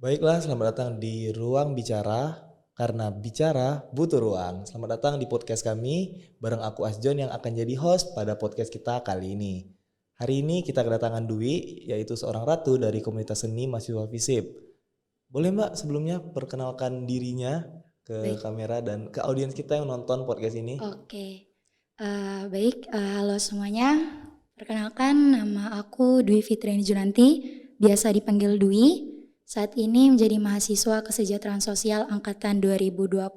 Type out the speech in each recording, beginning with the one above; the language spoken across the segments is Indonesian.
Baiklah, selamat datang di Ruang Bicara, karena bicara butuh ruang. Selamat datang di podcast kami, bareng aku Asjon yang akan jadi host pada podcast kita kali ini. Hari ini kita kedatangan Dwi, yaitu seorang ratu dari komunitas seni mahasiswa FISIP. Boleh Mbak sebelumnya perkenalkan dirinya ke Baik, kamera dan ke audiens kita yang nonton podcast ini? oke. Halo semuanya. Perkenalkan, nama aku Dwi Fitriani Junanti, biasa dipanggil Dwi. Saat ini menjadi mahasiswa kesejahteraan sosial angkatan 2022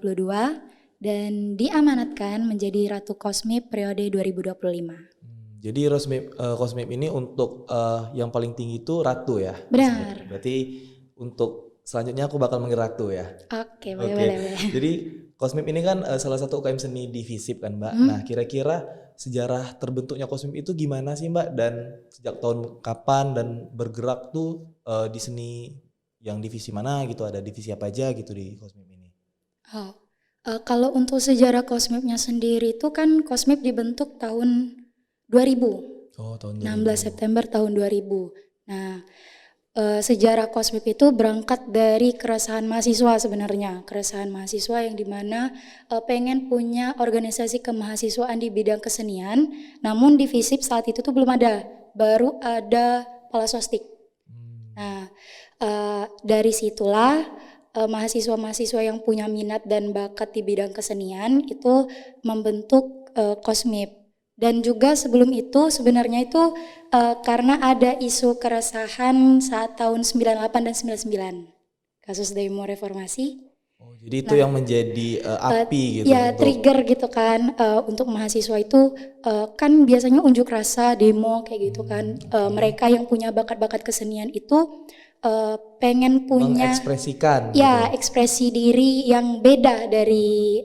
dan diamanatkan menjadi Ratu Kosmip periode 2025. Jadi Kosmip ini untuk yang paling tinggi itu ratu ya? Kosmip. Benar. Berarti untuk selanjutnya aku bakal manggil ratu ya? Oke, boleh, Oke, boleh, boleh. jadi Kosmip ini kan salah satu UKM seni di FISIP kan Mbak. Nah kira-kira sejarah terbentuknya Kosmip itu gimana sih Mbak? Dan sejak tahun kapan dan bergerak tuh di seni yang divisi mana gitu? Ada divisi apa aja gitu di Kosmip ini? Oh, kalau untuk sejarah Kosmipnya sendiri itu kan Kosmip dibentuk tahun 2000. Oh tahun 16 2000. September tahun 2000. Nah, sejarah Kosmip itu berangkat dari keresahan mahasiswa sebenarnya. Keresahan mahasiswa yang dimana pengen punya organisasi kemahasiswaan di bidang kesenian, namun di FISIP saat itu tuh belum ada. Baru ada Palasostik. Nah, dari situlah mahasiswa-mahasiswa yang punya minat dan bakat di bidang kesenian itu membentuk Kosmip. Dan juga sebelum itu sebenarnya itu karena ada isu keresahan saat tahun 98 dan 99, kasus demo reformasi. Oh jadi itu Nah, yang menjadi api gitu ya untuk trigger gitu kan untuk mahasiswa itu kan biasanya unjuk rasa, demo kayak gitu kan. Mereka yang punya bakat-bakat kesenian itu pengen punya mengekspresikan gitu. ya ekspresi diri yang beda dari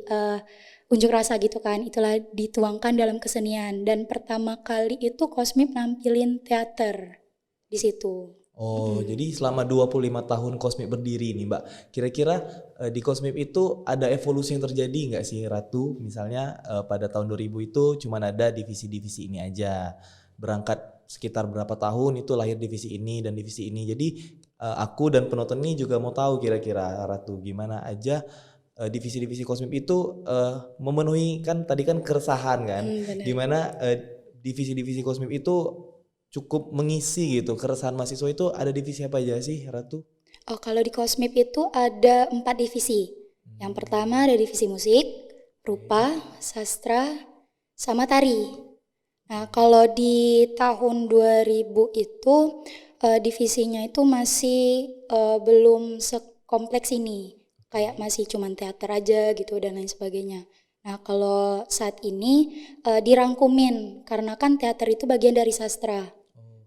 unjuk rasa gitu kan. Itulah dituangkan dalam kesenian dan pertama kali itu Kosmip nampilin teater di situ. Oh, jadi selama 25 tahun Kosmip berdiri nih Mbak, kira-kira di Kosmip itu ada evolusi yang terjadi nggak sih Ratu? Misalnya pada tahun 2000 itu cuma ada divisi-divisi ini aja. Berangkat sekitar berapa tahun itu lahir divisi ini dan divisi ini. Jadi aku dan penonton ini juga mau tahu kira-kira Ratu gimana aja divisi-divisi Kosmip itu memenuhi kan tadi kan keresahan kan. Benar. Gimana divisi-divisi Kosmip itu cukup mengisi gitu keresahan mahasiswa itu ada divisi apa aja sih Ratu? Oh, kalau di Kosmip itu ada 4 divisi. Yang pertama ada divisi musik, rupa, sastra, sama tari. Nah, kalau di tahun 2000 itu divisinya itu masih belum sekompleks ini. Kayak masih cuman teater aja gitu dan lain sebagainya. Nah, kalau saat ini dirangkumin karena kan teater itu bagian dari sastra.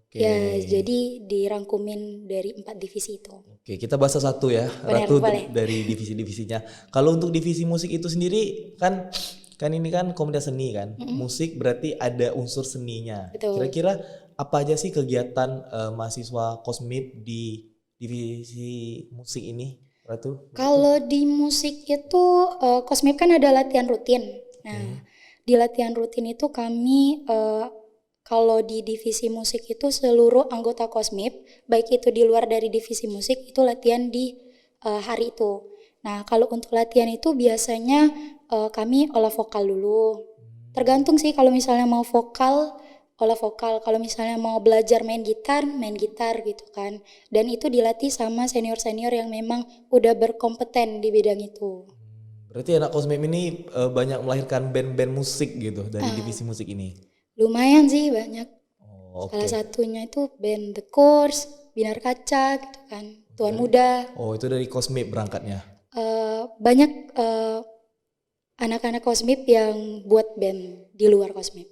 Oke. Ya, jadi dirangkumin dari 4 divisi itu. Oke, kita bahas satu ya Benar, Ratu boleh. dari divisi-divisinya. Kalau untuk divisi musik itu sendiri kan kan ini kan komunitas seni kan. Musik berarti ada unsur seninya. Betul. Kira-kira apa aja sih kegiatan mahasiswa Kosmip di divisi musik ini Ratu? Kalau di musik itu Kosmip kan ada latihan rutin. Nah, di latihan rutin itu kami kalau di divisi musik itu seluruh anggota Kosmip, baik itu di luar dari divisi musik itu latihan di hari itu. Nah, kalau untuk latihan itu biasanya kami olah vokal dulu. Tergantung sih kalau misalnya mau vokal, olah vokal. Kalau misalnya mau belajar main gitar gitu kan. Dan itu dilatih sama senior-senior yang memang udah berkompeten di bidang itu. Berarti anak Kosmip ini banyak melahirkan band-band musik gitu dari divisi musik ini. Lumayan sih banyak. Oh, Salah oke. satunya itu band The Course, Binar Kaca gitu kan. Tuan Muda. Oh, itu dari Kosmip berangkatnya. Banyak anak-anak Kosmip yang buat band di luar Kosmip.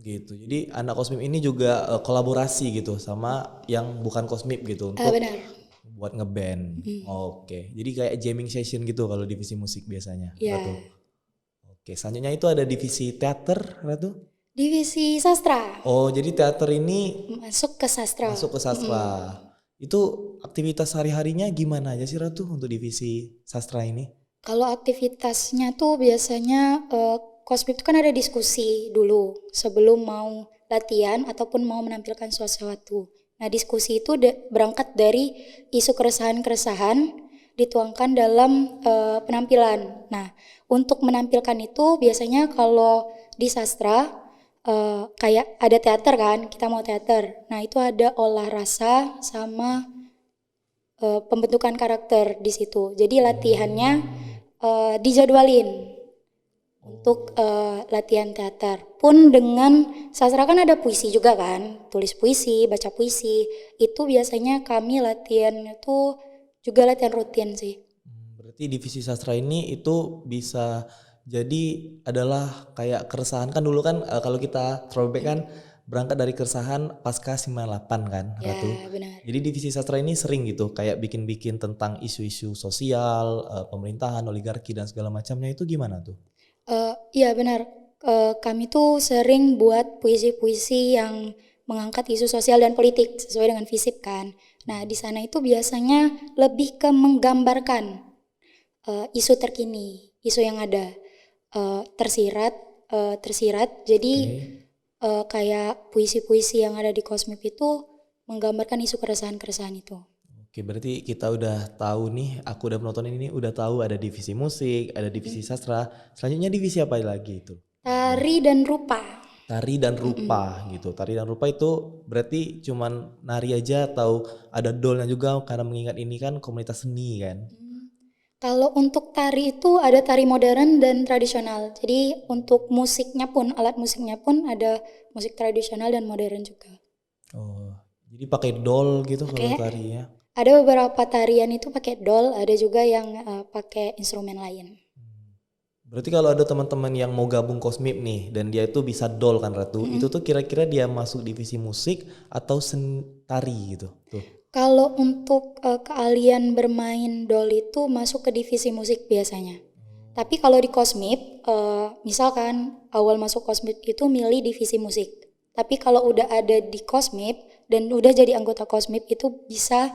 Gitu. Jadi anak Kosmip ini juga kolaborasi gitu sama yang bukan Kosmip gitu untuk Benar. buat ngeband. Oke. Jadi kayak jamming session gitu kalau divisi musik biasanya, Ya. Ratu. Oke, selanjutnya itu ada divisi teater, Ratu. Divisi sastra. Oh, jadi teater ini Masuk ke sastra. masuk ke sastra. Itu aktivitas sehari-harinya gimana aja sih Ratu untuk divisi sastra ini? Kalau aktivitasnya tuh biasanya Kosmip itu kan ada diskusi dulu sebelum mau latihan ataupun mau menampilkan sesuatu. Nah, diskusi itu berangkat dari isu keresahan-keresahan dituangkan dalam penampilan. Nah, untuk menampilkan itu biasanya kalau di sastra kayak ada teater kan, kita mau teater. Nah, itu ada olah rasa sama pembentukan karakter di situ. Jadi latihannya dijadwalin untuk latihan teater. Pun dengan sastra kan ada puisi juga kan, tulis puisi, baca puisi. Itu biasanya kami latihan itu juga latihan rutin sih. Berarti divisi sastra ini itu bisa jadi adalah kayak keresahan kan dulu kan kalau kita throwback kan berangkat dari keresahan pasca 98 kan Ya, Ratu. benar. Jadi divisi sastra ini sering gitu kayak bikin-bikin tentang isu-isu sosial, pemerintahan, oligarki dan segala macamnya itu gimana tuh? Iya benar. Kami tuh sering buat puisi-puisi yang mengangkat isu sosial dan politik sesuai dengan FISIP kan. Nah, di sana itu biasanya lebih ke menggambarkan isu terkini, isu yang ada tersirat, tersirat. Jadi kayak puisi-puisi yang ada di Kosmip itu menggambarkan isu keresahan-keresahan itu. Oke, berarti kita udah tahu nih, aku udah menonton ini udah tahu ada divisi musik, ada divisi sastra. Selanjutnya divisi apa lagi itu? Tari dan rupa. Tari dan rupa gitu. Tari dan rupa itu berarti cuman nari aja atau ada dolnya juga karena mengingat ini kan komunitas seni kan. Kalau untuk tari itu ada tari modern dan tradisional. Jadi untuk musiknya pun, alat musiknya pun ada musik tradisional dan modern juga. Oh, jadi pakai dol gitu kalau Pakai tarinya. ada beberapa tarian itu pakai dol, ada juga yang pakai instrumen lain. Berarti kalau ada teman-teman yang mau gabung Kosmip nih dan dia itu bisa dol kan Ratu, itu tuh kira-kira dia masuk divisi musik atau tari gitu. Tuh. Kalau untuk keahlian bermain dol itu masuk ke divisi musik biasanya. Tapi kalau di Kosmip, misalkan awal masuk Kosmip itu milih divisi musik. Tapi kalau udah ada di Kosmip dan udah jadi anggota Kosmip itu bisa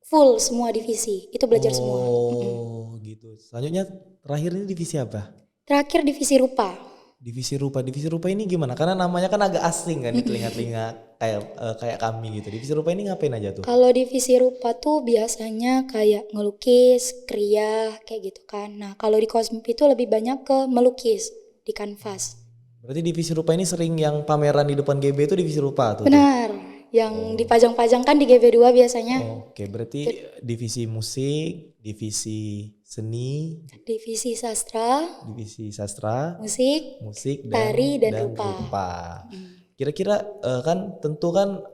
full semua divisi, itu belajar semua. Oh, gitu. Selanjutnya terakhir ini divisi apa? Terakhir divisi rupa. Divisi rupa. Divisi rupa ini gimana? Karena namanya kan agak asing kan di telinga-telinga kayak kami gitu. Divisi rupa ini ngapain aja tuh? Kalau divisi rupa tuh biasanya kayak ngelukis, kriya, kayak gitu kan. Nah, kalau di Kosmip itu lebih banyak ke melukis di kanvas. Berarti divisi rupa ini sering yang pameran di depan GB itu divisi rupa tuh. Benar, yang dipajang-pajang kan di GB2 biasanya. Oke, berarti divisi musik, divisi seni, Divisi sastra, divisi sastra, musik, musik tari, dan rupa. Kira-kira kan tentu kan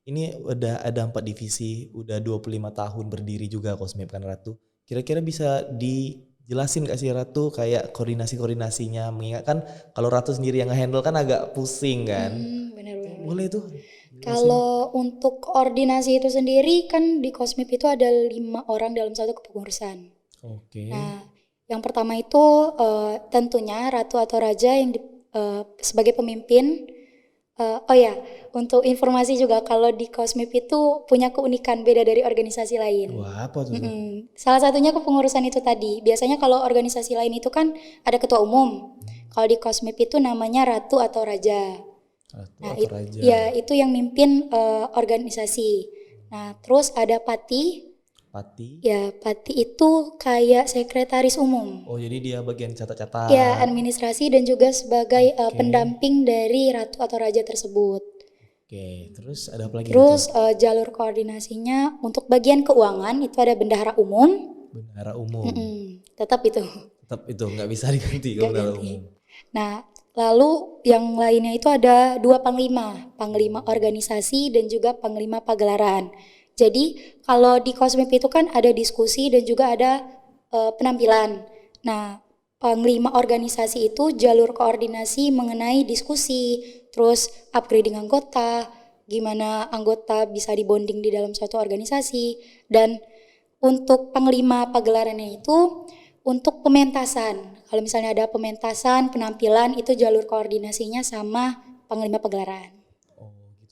ini udah ada 4 divisi, udah 25 tahun berdiri juga Kosmip kan Ratu. Kira-kira bisa dijelasin gak sih Ratu kayak koordinasi-koordinasinya, mengingat kan kalau Ratu sendiri yang nge-handle kan agak pusing kan. Benar-benar. Boleh tuh. Kalau untuk koordinasi itu sendiri kan di Kosmip itu ada 5 orang dalam satu kepengurusan. Oke. Nah, yang pertama itu tentunya ratu atau raja yang sebagai pemimpin. Oh ya, untuk informasi juga kalau di Kosmip itu punya keunikan beda dari organisasi lain. Wah, apa tuh? Salah satunya kepengurusan itu tadi. Biasanya kalau organisasi lain itu kan ada ketua umum. Kalau di Kosmip itu namanya ratu atau raja. Ratu Nah, atau raja. ya itu yang mimpin organisasi. Nah, terus ada pati. Pati. Ya, pati itu kayak sekretaris umum. Oh, jadi dia bagian catat-catat. Ya, administrasi dan juga sebagai pendamping dari ratu atau raja tersebut. Oke, terus ada apa lagi? Terus jalur koordinasinya untuk bagian keuangan itu ada bendahara umum. Bendahara umum. Tetap itu. Tetap itu nggak bisa diganti kalau bendahara umum. Nah, lalu yang lainnya itu ada 2 panglima, panglima organisasi dan juga panglima pagelaran. Jadi kalau di Kosmip itu kan ada diskusi dan juga ada penampilan. Nah, panglima organisasi itu jalur koordinasi mengenai diskusi, terus upgrading anggota, gimana anggota bisa dibonding di dalam suatu organisasi. Dan untuk panglima pagelarannya itu untuk pementasan. Kalau misalnya ada pementasan, penampilan itu jalur koordinasinya sama panglima pagelaran.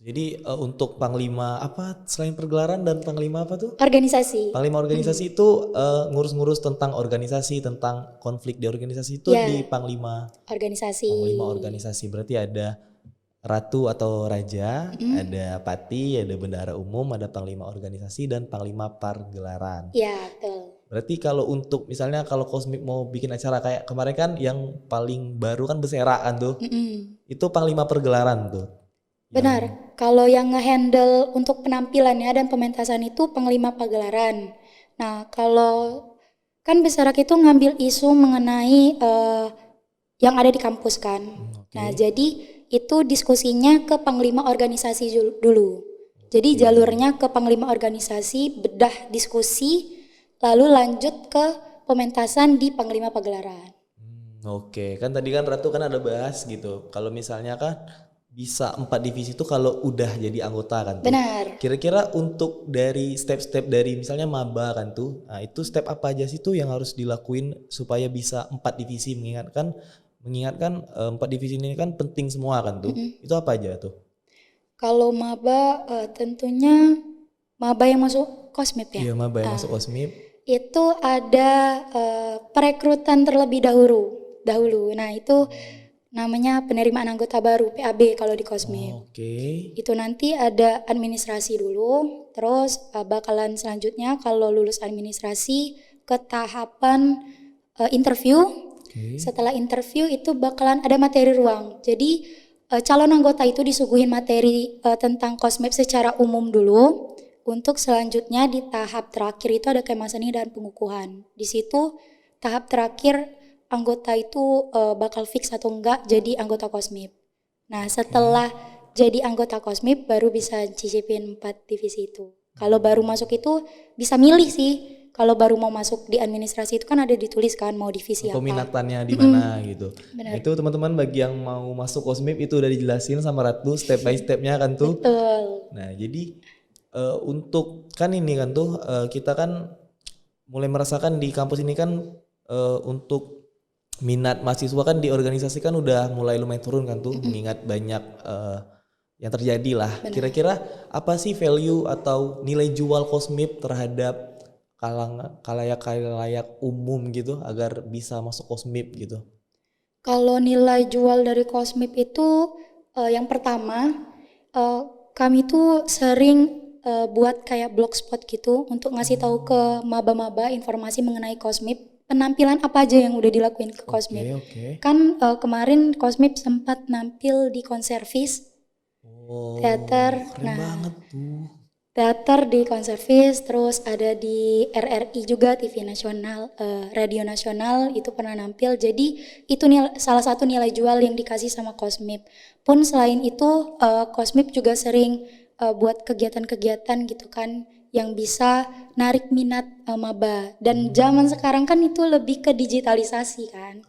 Jadi untuk panglima apa selain pergelaran dan panglima apa tuh? Organisasi. Panglima organisasi itu ngurus-ngurus tentang organisasi, tentang konflik di organisasi itu di panglima organisasi. Panglima organisasi berarti ada ratu atau raja, ada pati, ada bendahara umum, ada panglima organisasi dan panglima pargelaran. Ya, betul. Berarti kalau untuk misalnya kalau Kosmip mau bikin acara kayak kemarin kan yang paling baru kan Besera kan tuh. Itu panglima pergelaran tuh. Benar. Kalau yang ngehandle untuk penampilannya dan pementasan itu panglima pagelaran. Nah, kalau kan Besarak itu ngambil isu mengenai yang ada di kampus kan. Nah, jadi itu diskusinya ke panglima organisasi dulu. Jadi jalurnya ke panglima organisasi, bedah diskusi, lalu lanjut ke pementasan di panglima pagelaran. Oke, kan tadi kan Ratu kan ada bahas gitu. Kalau misalnya kan bisa 4 divisi itu kalau udah jadi anggota kan tuh. Benar. Kira-kira untuk dari step-step dari misalnya maba kan tuh. Nah, itu step apa aja sih tuh yang harus dilakuin supaya bisa 4 divisi mengingatkan 4 divisi ini kan penting semua kan tuh. Itu apa aja tuh? Kalau maba tentunya maba yang masuk Kosmip ya. Iya, maba yang masuk Kosmip. Itu ada perekrutan terlebih dahulu. Nah, itu namanya penerimaan anggota baru PAB kalau di Kosmip. Oke. Itu nanti ada administrasi dulu, terus bakalan selanjutnya kalau lulus administrasi ke tahapan interview. Setelah interview itu bakalan ada materi ruang. Jadi calon anggota itu disuguhin materi tentang Kosmip secara umum dulu. Untuk selanjutnya di tahap terakhir itu ada kemah seni dan pengukuhan. Di situ tahap terakhir anggota itu bakal fix atau enggak jadi anggota Kosmip. Nah, setelah jadi anggota Kosmip baru bisa cicipin 4 divisi itu. Kalau baru masuk itu bisa milih sih. Kalau baru mau masuk di administrasi itu kan ada ditulis kan mau divisi apa. Peminatannya di mana gitu. Benar. Nah, itu teman-teman bagi yang mau masuk Kosmip itu udah dijelasin sama Ratu step by stepnya kan tuh. Betul. Nah, jadi untuk kan ini kan tuh kita kan mulai merasakan di kampus ini kan untuk minat mahasiswa kan di organisasi kan udah mulai lumayan turun kan tuh, mengingat banyak yang terjadi lah. Kira-kira apa sih value atau nilai jual Kosmip terhadap kalayak umum gitu agar bisa masuk Kosmip gitu? Kalau nilai jual dari Kosmip itu yang pertama kami tuh sering buat kayak blogspot gitu untuk ngasih tahu ke maba-maba informasi mengenai Kosmip, penampilan apa aja yang udah dilakuin ke Kosmip. Kan kemarin Kosmip sempat nampil di Konservis, teater. Keren banget tuh. Teater di Konservis, terus ada di RRI juga, TV nasional, radio nasional itu pernah nampil. Jadi itu salah satu nilai jual yang dikasih sama Kosmip. Pun selain itu Kosmip juga sering buat kegiatan-kegiatan gitu kan yang bisa narik minat maba. Dan zaman sekarang kan itu lebih ke digitalisasi kan.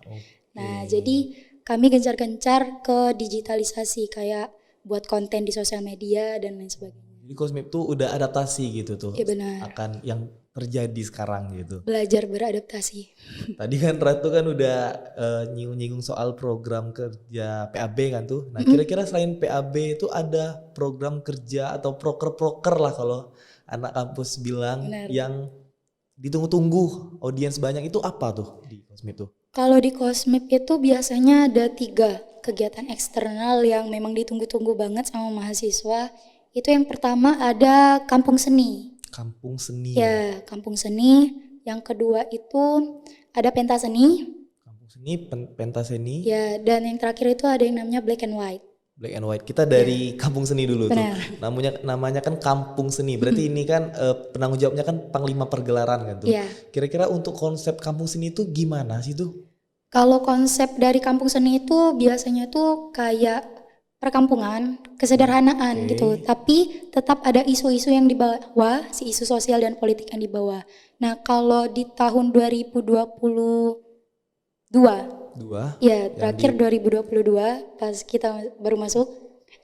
Nah, jadi kami gencar-gencar ke digitalisasi kayak buat konten di sosial media dan lain sebagainya. Jadi Kosmip tuh udah adaptasi gitu tuh. Iya benar. Akan yang terjadi sekarang gitu. Belajar beradaptasi. Tadi kan Ratu kan udah nyinggung-nyinggung soal program kerja PAB kan tuh. Nah, kira-kira selain PAB itu ada program kerja atau proker-proker lah kalau anak kampus bilang yang ditunggu-tunggu audiens banyak itu apa tuh di Kosmip tuh? Kalau di Kosmip itu biasanya ada 3 kegiatan eksternal yang memang ditunggu-tunggu banget sama mahasiswa. Itu yang pertama ada Kampung Seni. Kampung Seni. Ya, Kampung Seni. Yang kedua itu ada Pentas Seni. Kampung Seni, Pentas Seni. Ya, dan yang terakhir itu ada yang namanya Black and White. Black and White. Kita dari Kampung Seni dulu tuh. Namanya kan Kampung Seni. Berarti ini kan penanggung jawabnya kan Panglima Pergelaran kan tuh. Kira-kira untuk konsep Kampung Seni itu gimana sih tuh? Kalau konsep dari Kampung Seni itu biasanya tuh kayak perkampungan, kesederhanaan gitu. Tapi tetap ada isu-isu yang dibawa, si isu sosial dan politik yang dibawa. Nah, kalau di tahun 2022 ya, terakhir 2022 pas kita baru masuk.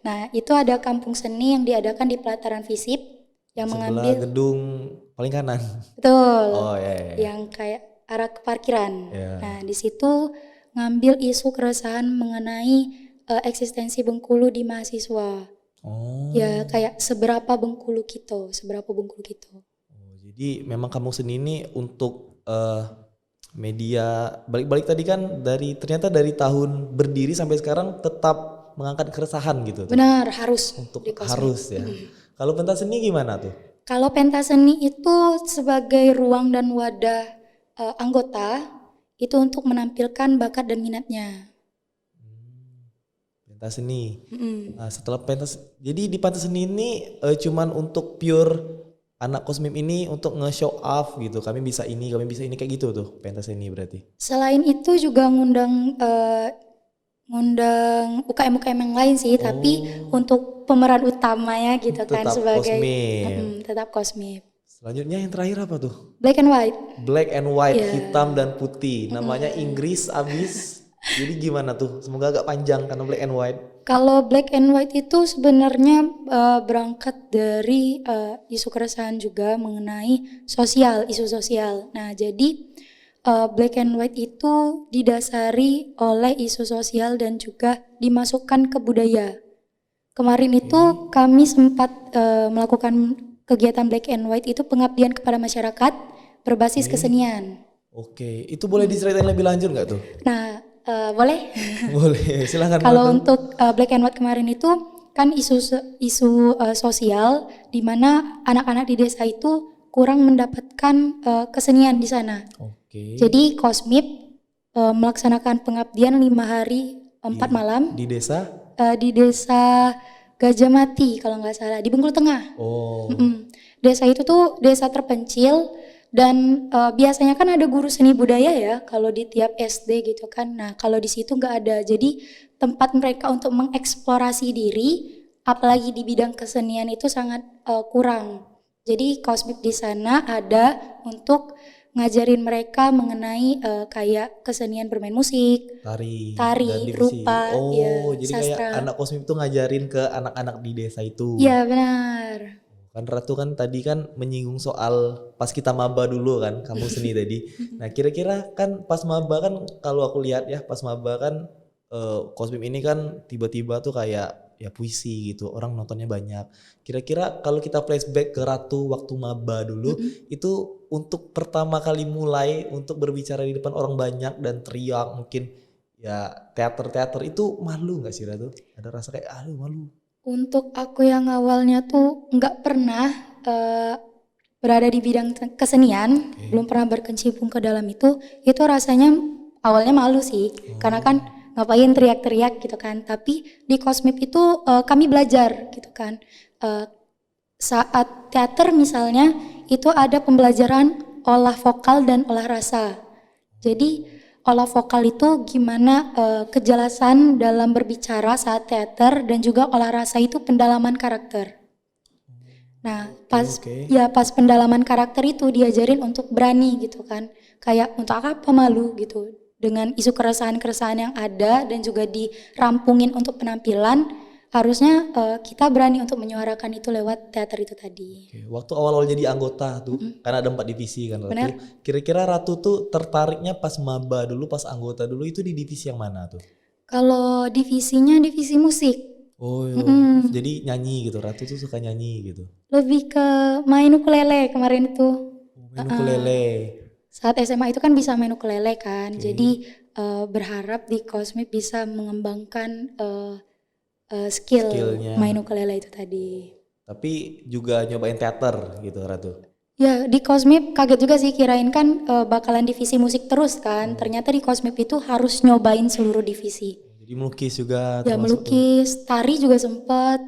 Nah, itu ada Kampung Seni yang diadakan di pelataran FISIP yang mengambil gedung paling kanan. Betul. Oh iya. Yang kayak arah ke parkiran. Nah, di situ ngambil isu keresahan mengenai eksistensi Bengkulu di mahasiswa. Ya, kayak seberapa Bengkulu kita. Jadi memang Kampung Seni ini untuk media balik-balik tadi kan ternyata dari tahun berdiri sampai sekarang tetap mengangkat keresahan gitu tuh. Benar, harus Untuk di kosmik. harus ya. Kalau pentas seni gimana tuh? Kalau pentas seni itu sebagai ruang dan wadah anggota itu untuk menampilkan bakat dan minatnya. Pentas seni. Mm-mm. Nah, setelah pentas, jadi di pentas seni ini cuman untuk pure anak Kosmip ini untuk nge-show off gitu. Kami bisa ini kayak gitu tuh pentas seni berarti. Selain itu juga ngundang UKM-UKM yang lain sih, tapi untuk pemeran utamanya gitu kan Tetap sebagai Kosmip. tetap Kosmip. Selanjutnya yang terakhir apa tuh? Black and white. Black and white, Iya. hitam dan putih. Namanya Inggris abis. Jadi gimana tuh? Semoga agak panjang karena black and white. Kalau black and white itu sebenarnya berangkat dari isu keresahan juga mengenai isu sosial. Nah, jadi black and white itu didasari oleh isu sosial dan juga dimasukkan ke budaya. Kemarin itu kami sempat melakukan kegiatan black and white itu pengabdian kepada masyarakat berbasis kesenian. Oke, itu boleh diceritain lebih lanjut nggak tuh? Nah, boleh? Boleh, silahkan. Kalau Madam. untuk black and white kemarin itu kan isu sosial di mana anak-anak di desa itu kurang mendapatkan kesenian di sana. Oke. Jadi Kosmip melaksanakan pengabdian 5 hari 4 malam Di desa? di desa Gajah Mati kalau nggak salah di Bengkulu Tengah. Oh, Desa itu tuh desa terpencil dan biasanya kan ada guru seni budaya ya kalau di tiap SD gitu kan. Nah kalau di situ nggak ada, jadi tempat mereka untuk mengeksplorasi diri, apalagi di bidang kesenian itu sangat kurang. Jadi Kosmip di sana ada untuk ngajarin mereka mengenai kayak kesenian bermain musik, tari Tari, dan divisi. rupa, Oh, ya, jadi sastra. kayak anak Kosmip tuh ngajarin ke anak-anak di desa itu. Iya benar. Kan Ratu kan tadi kan menyinggung soal pas kita maba dulu kan, kamu seni tadi. Nah kira-kira kan pas maba kan kalau aku lihat ya pas maba kan Kosmip ini kan tiba-tiba tuh kayak ya puisi gitu, orang nontonnya banyak. Kira-kira kalau kita flashback ke Ratu waktu maba dulu, itu untuk pertama kali mulai untuk berbicara di depan orang banyak dan teriak mungkin ya teater-teater itu malu nggak sih Ratu? Ada rasa kayak aduh malu. Untuk aku yang awalnya tuh nggak pernah berada di bidang kesenian, belum pernah berkecimpung ke dalam itu rasanya awalnya malu sih, karena kan ngapain teriak-teriak gitu kan. Tapi di Kosmip itu kami belajar gitu kan. Saat teater misalnya itu ada pembelajaran olah vokal dan olah rasa. Jadi olah vokal itu gimana kejelasan dalam berbicara saat teater dan juga olah rasa itu pendalaman karakter. Nah, pas pendalaman karakter itu diajarin untuk berani gitu kan. Kayak untuk apa malu gitu. Dengan isu keresahan-keresahan yang ada dan juga dirampungin untuk penampilan, harusnya kita berani untuk menyuarakan itu lewat teater itu tadi. Oke, waktu awal-awal jadi anggota tuh, karena ada 4 divisi kan Ratu. Benar. Kira-kira Ratu tuh tertariknya pas maba dulu, pas anggota dulu itu di divisi yang mana tuh? Kalau divisinya divisi musik. Oh, jadi nyanyi gitu. Ratu tuh suka nyanyi gitu. Lebih ke main ukulele kemarin itu. Main ukulele. Saat SMA itu kan bisa main ukulele kan. Jadi berharap di Kosmip bisa mengembangkan Skillnya. main ukulele itu tadi. Tapi juga nyobain teater gitu Ratu. Ya di Kosmip kaget juga sih, kirain kan bakalan divisi musik terus kan. Ternyata di Kosmip itu harus nyobain seluruh divisi. Jadi melukis juga Ya termasuk tuh. melukis, tari juga sempat,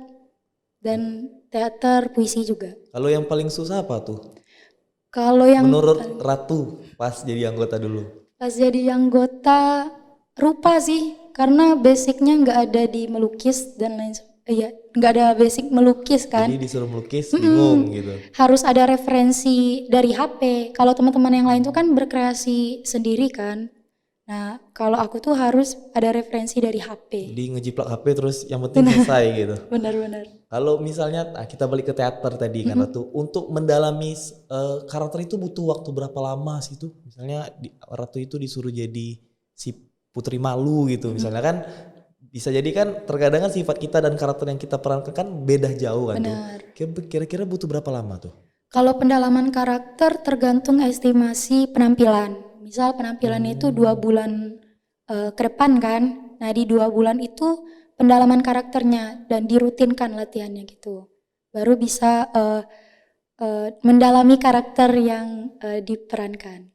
dan teater, puisi juga. Kalau yang paling susah apa tuh? Kalau yang Menurut Ratu pas jadi anggota dulu. pas jadi anggota rupa sih, karena basicnya nggak ada di melukis dan lain nggak ada basic melukis kan. Jadi disuruh melukis bingung gitu. Harus ada referensi dari HP. Kalau teman-teman yang lain tuh kan berkreasi sendiri kan. Nah, kalau aku tuh harus ada referensi dari HP. Jadi ngejiplak HP terus yang penting selesai gitu. Benar-benar. Kalau misalnya kita balik ke teater tadi kan Ratu, untuk mendalami karakter itu butuh waktu berapa lama sih tuh? Misalnya Ratu itu disuruh jadi si Putri Malu gitu, misalnya kan bisa jadi kan terkadang kan sifat kita dan karakter yang kita perankan kan beda jauh kan Benar. tuh. Kira-kira butuh berapa lama tuh? Kalau pendalaman karakter tergantung estimasi penampilan. Misal penampilan itu 2 bulan ke depan kan. Nah di 2 bulan itu pendalaman karakternya dan dirutinkan latihannya gitu. Baru bisa mendalami karakter yang diperankan.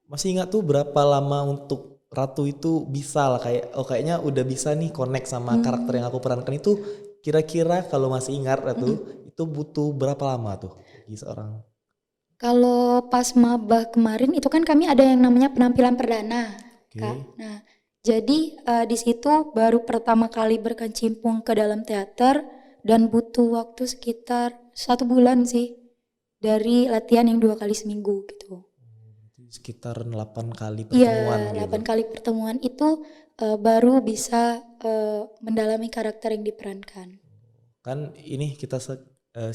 Masih ingat tuh berapa lama untuk Ratu itu bisa lah kayaknya udah bisa nih connect sama karakter yang aku perankan itu, kira-kira kalau masih ingat Ratu itu butuh berapa lama tuh bagi seorang? Kalau pas maba kemarin itu kan kami ada yang namanya penampilan perdana, Oke. Kak. Nah, jadi di situ baru pertama kali berkecimpung ke dalam teater dan butuh waktu sekitar 1 bulan sih dari latihan yang 2 kali seminggu gitu. Sekitar 8 kali Iya, pertemuan 8 gitu. kali pertemuan itu baru bisa mendalami karakter yang diperankan. Kan ini kita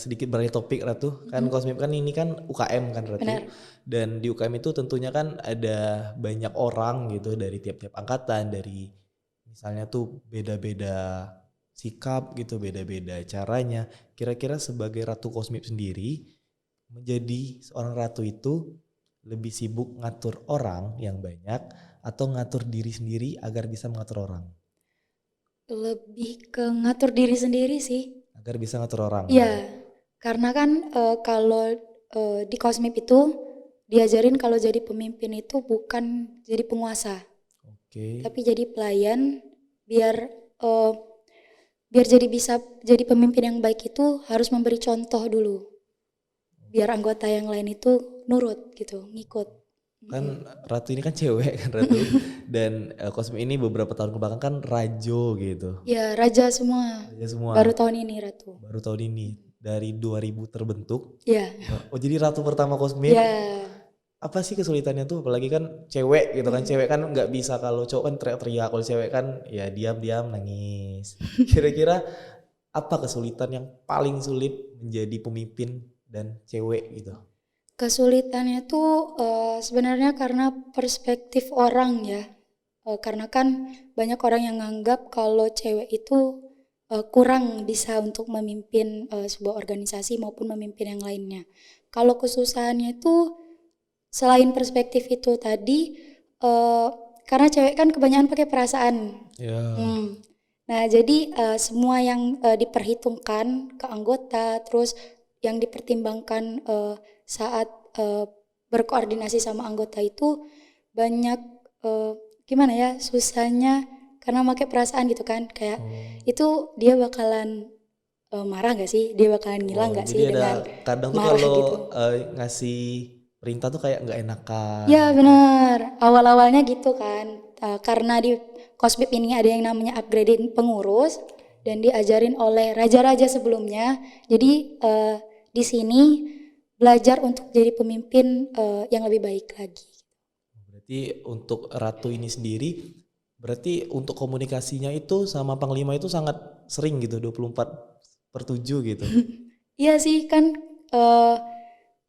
sedikit beralih topik Ratu. Kan Kosmip kan ini kan UKM kan Ratu. Benar. Dan di UKM itu tentunya kan ada banyak orang gitu dari tiap-tiap angkatan, dari misalnya tuh beda-beda sikap gitu, beda-beda caranya. Kira-kira sebagai Ratu Kosmip sendiri, menjadi seorang ratu itu lebih sibuk ngatur orang yang banyak atau ngatur diri sendiri agar bisa mengatur orang? Lebih ke ngatur diri sendiri sih. Agar bisa ngatur orang. Iya, karena kan kalau di Kosmip itu diajarin kalau jadi pemimpin itu bukan jadi penguasa, Oke. tapi jadi pelayan. Biar eh, biar jadi bisa jadi pemimpin yang baik itu harus memberi contoh dulu. Biar anggota yang lain itu nurut gitu, ngikut. Kan Ratu ini kan cewek kan Ratu. Dan Kosmip ini beberapa tahun kebelakang kan Rajo gitu. Ya, raja semua. Raja semua. Baru tahun ini Ratu. Baru tahun ini. Dari 2000 terbentuk. Ya. Oh jadi Ratu pertama Kosmip. Ya. Apa sih kesulitannya tuh? Apalagi kan cewek gitu kan. Cewek kan nggak bisa, kalau cowok kan teriak-teriak. Kalau cewek kan ya diam-diam nangis. Kira-kira apa kesulitan yang paling sulit menjadi pemimpin dan cewek gitu? Kesulitannya tuh sebenarnya karena perspektif orang ya. Karena kan banyak orang yang nganggap kalau cewek itu kurang bisa untuk memimpin sebuah organisasi maupun memimpin yang lainnya. Kalau kesusahannya itu selain perspektif itu tadi, karena cewek kan kebanyakan pakai perasaan. Ya. Nah, jadi semua yang diperhitungkan ke anggota, terus yang dipertimbangkan saat berkoordinasi sama anggota itu banyak gimana ya, susahnya karena pakai perasaan gitu kan, kayak itu dia bakalan marah gak sih, dia bakalan ngilang gak sih Jadi dengan ada kadang tuh marah kalau gitu. ngasih perintah tuh kayak nggak enakan. Ya benar, awal-awalnya gitu kan. Karena di Kosbib ini ada yang namanya upgrading pengurus dan diajarin oleh raja-raja sebelumnya. Jadi di sini belajar untuk jadi pemimpin yang lebih baik lagi. Berarti untuk Ratu ini sendiri, berarti untuk komunikasinya itu sama Panglima itu sangat sering gitu, 24/7 gitu. Iya sih kan,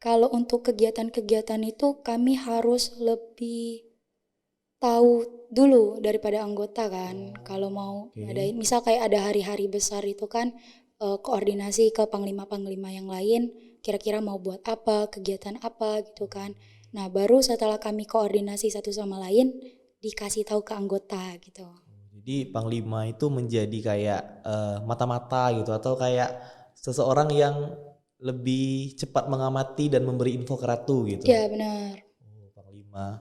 kalau untuk kegiatan-kegiatan itu kami harus lebih tahu dulu daripada anggota kan. Kalau mau ngadain, misal kayak ada hari-hari besar itu kan koordinasi ke panglima-panglima yang lain, kira-kira mau buat apa, kegiatan apa gitu kan. Nah, baru setelah kami koordinasi satu sama lain, dikasih tahu ke anggota gitu. Jadi Panglima itu menjadi kayak mata-mata gitu, atau kayak seseorang yang lebih cepat mengamati dan memberi info ke Ratu gitu. Ya benar. Panglima.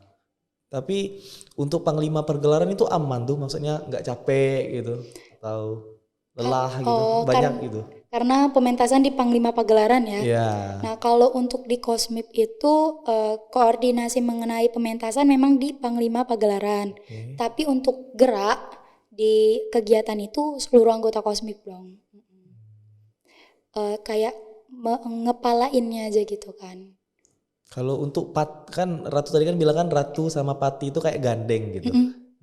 Tapi untuk Panglima pergelaran itu aman tuh, maksudnya nggak capek gitu atau lelah gitu, banyak gitu. Karena pementasan di Panglima Pagelaran ya. Iya. Nah, kalau untuk di Kosmip itu koordinasi mengenai pementasan memang di Panglima Pagelaran. Tapi untuk gerak di kegiatan itu seluruh anggota Kosmip dong. Kayak ngepalainnya aja gitu kan. Kalau untuk kan Ratu tadi kan bilang kan Ratu sama Pati itu kayak gandeng gitu.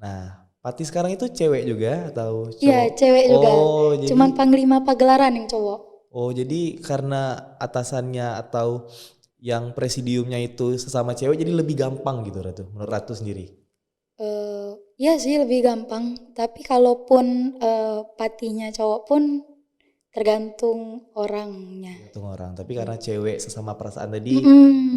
Nah, Pati sekarang itu cewek juga atau cowok? Iya, cewek juga. Jadi, cuman Panglima Pagelaran yang cowok. Oh, jadi karena atasannya atau yang presidiumnya itu sesama cewek, jadi lebih gampang gitu Ratu, menurut Ratu sendiri? Iya sih lebih gampang. Tapi kalaupun patinya cowok pun tergantung orangnya. Tergantung orang. Tapi karena cewek sesama perasaan tadi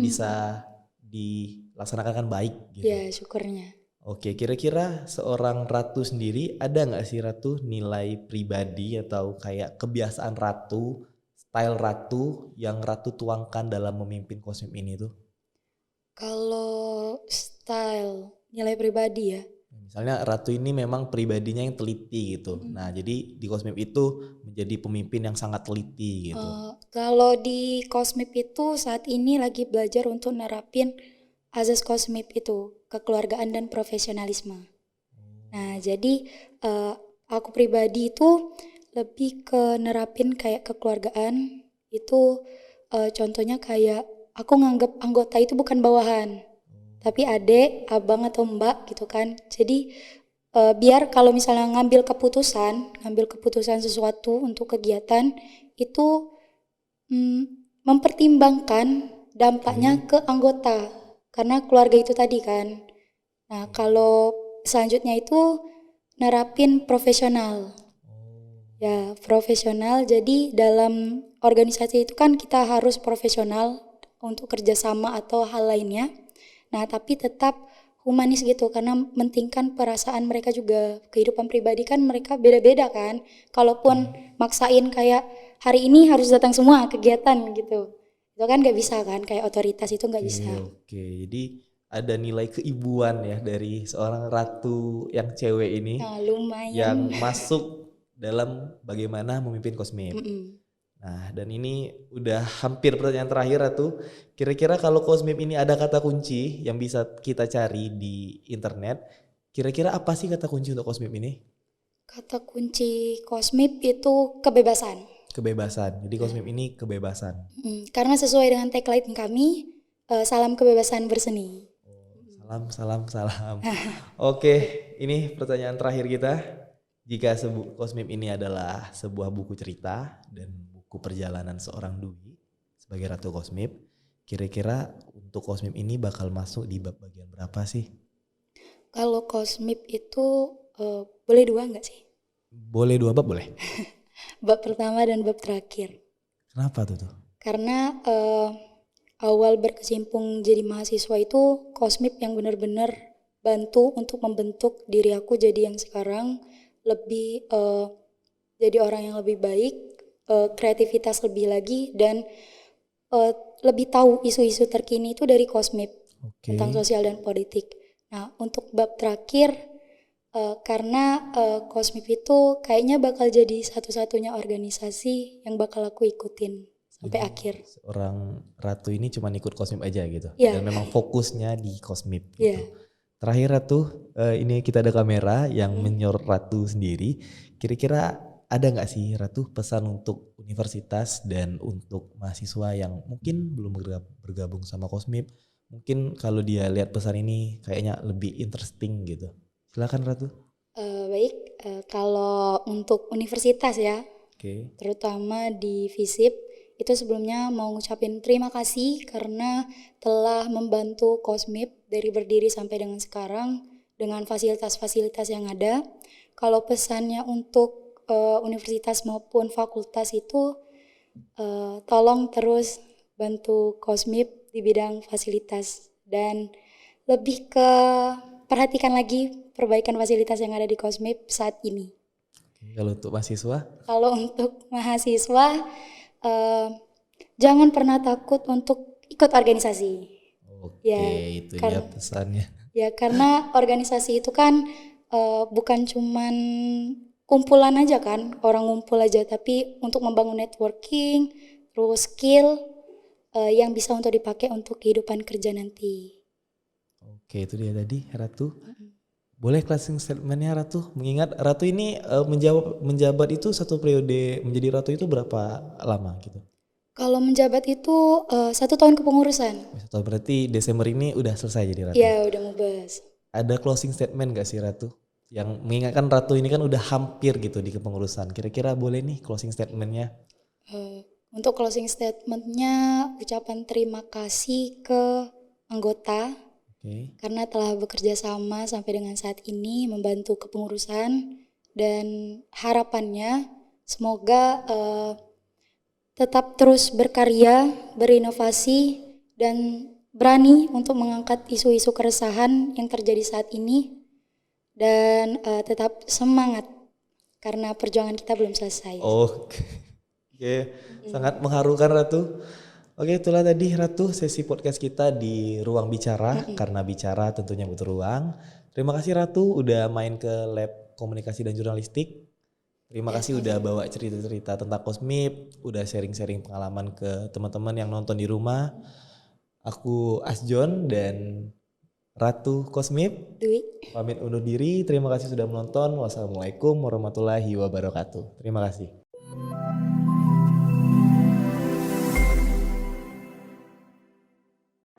bisa dilaksanakan kan baik gitu. Ya syukurnya. Oke, kira-kira seorang Ratu sendiri ada nggak sih Ratu nilai pribadi atau kayak kebiasaan Ratu, style Ratu yang Ratu tuangkan dalam memimpin kosmip ini tuh? Kalau style nilai pribadi ya. Misalnya Ratu ini memang pribadinya yang teliti gitu. Mm-mm. Nah, jadi di kosmip itu menjadi pemimpin yang sangat teliti gitu. Kalau di Kosmip itu saat ini lagi belajar untuk nerapin azas Kosmip itu, kekeluargaan dan profesionalisme. Nah, jadi eh, aku pribadi itu lebih ke nerapin kayak kekeluargaan itu, contohnya kayak aku nganggap anggota itu bukan bawahan, tapi adek, abang atau mbak gitu kan. Jadi biar kalau misalnya ngambil keputusan sesuatu untuk kegiatan itu mempertimbangkan dampaknya Oke. ke anggota karena keluarga itu tadi kan. Nah, kalau selanjutnya itu nerapin profesional. Ya, profesional. Jadi dalam organisasi itu kan kita harus profesional untuk kerjasama atau hal lainnya. Nah, tapi tetap humanis gitu karena mentingkan perasaan mereka juga. Kehidupan pribadi kan mereka beda-beda kan. Kalaupun maksain kayak hari ini harus datang semua kegiatan gitu. Itu kan nggak bisa kan, kayak otoritas itu nggak Oke, bisa. oke. Jadi ada nilai keibuan ya dari seorang ratu yang cewek ini Nah, lumayan. yang masuk dalam bagaimana memimpin kosmip. Mm-mm. Nah, dan ini udah hampir pertanyaan terakhir Ratu. Kira-kira kalau kosmip ini ada kata kunci yang bisa kita cari di internet, kira-kira apa sih kata kunci untuk kosmip ini? Kata kunci Kosmip itu kebebasan. Kebebasan. Jadi Nah, kosmip ini kebebasan. karena sesuai dengan tagline kami, salam kebebasan berseni. Salam, salam, salam. Oke, ini pertanyaan terakhir kita. Jika Kosmip ini adalah sebuah buku cerita dan buku perjalanan seorang Dwi sebagai Ratu Kosmip, kira-kira untuk Kosmip ini bakal masuk di bab bagian berapa sih? Kalau Kosmip itu boleh dua nggak sih? Boleh 2 bab boleh? Bab pertama dan bab terakhir. Kenapa tuh? Karena awal berkecimpung jadi mahasiswa itu Kosmip yang benar-benar bantu untuk membentuk diri aku jadi yang sekarang lebih jadi orang yang lebih baik, kreativitas lebih lagi dan eh, lebih tahu isu-isu terkini itu dari Kosmip Oke. tentang sosial dan politik. Nah, untuk bab terakhir karena Kosmip itu kayaknya bakal jadi satu-satunya organisasi yang bakal aku ikutin sampai Jadi akhir. seorang Ratu ini cuma ikut Kosmip aja gitu. Ya, Dan memang fokusnya di Kosmip ya. gitu. Terakhir Ratu, ini kita ada kamera yang menyorot Ratu sendiri. Kira-kira ada nggak sih Ratu pesan untuk universitas dan untuk mahasiswa yang mungkin belum bergabung sama Kosmip? Mungkin kalau dia lihat pesan ini kayaknya lebih interesting gitu. Silakan Ratu. Baik, kalau untuk universitas ya, Oke. terutama di FISIP, itu sebelumnya mau ngucapin terima kasih karena telah membantu Kosmip dari berdiri sampai dengan sekarang dengan fasilitas-fasilitas yang ada. Kalau pesannya untuk universitas maupun fakultas itu tolong terus bantu Kosmip di bidang fasilitas dan lebih ke perhatikan lagi perbaikan fasilitas yang ada di Kosmip saat ini. Oke, kalau untuk mahasiswa, Kalau untuk mahasiswa, eh, jangan pernah takut untuk ikut organisasi. oke Ya, itu dia pesannya. karena organisasi itu kan bukan cuman kumpulan aja kan, orang ngumpul aja, tapi untuk membangun networking, terus skill yang bisa untuk dipakai untuk kehidupan kerja nanti. Oke itu dia tadi Ratu. Boleh closing statementnya Ratu? Mengingat Ratu ini menjabat itu satu periode menjadi Ratu itu berapa lama gitu? Kalau menjabat itu 1 tahun kepengurusan. Satu berarti Desember ini udah selesai jadi Ratu. Ya, udah mubas. Ada closing statement gak sih Ratu? Yang mengingatkan Ratu ini kan udah hampir gitu di kepengurusan. Kira-kira boleh nih closing statementnya? Untuk closing statementnya, ucapan terima kasih ke anggota Oke. karena telah bekerja sama sampai dengan saat ini membantu kepengurusan dan harapannya semoga tetap terus berkarya, berinovasi dan berani untuk mengangkat isu-isu keresahan yang terjadi saat ini dan tetap semangat karena perjuangan kita belum selesai. Oh, oke, sangat mengharukan Ratu. Oke, itulah tadi Ratu sesi podcast kita di Ruang Bicara, karena bicara tentunya butuh ruang. Terima kasih Ratu udah main ke lab komunikasi dan jurnalistik. Terima kasih udah bawa cerita-cerita tentang Kosmip, udah sharing-sharing pengalaman ke teman-teman yang nonton di rumah. Aku Asjon dan Ratu Kosmip Dwi. pamit undur diri. Terima kasih sudah menonton. Wassalamualaikum warahmatullahi wabarakatuh. Terima kasih.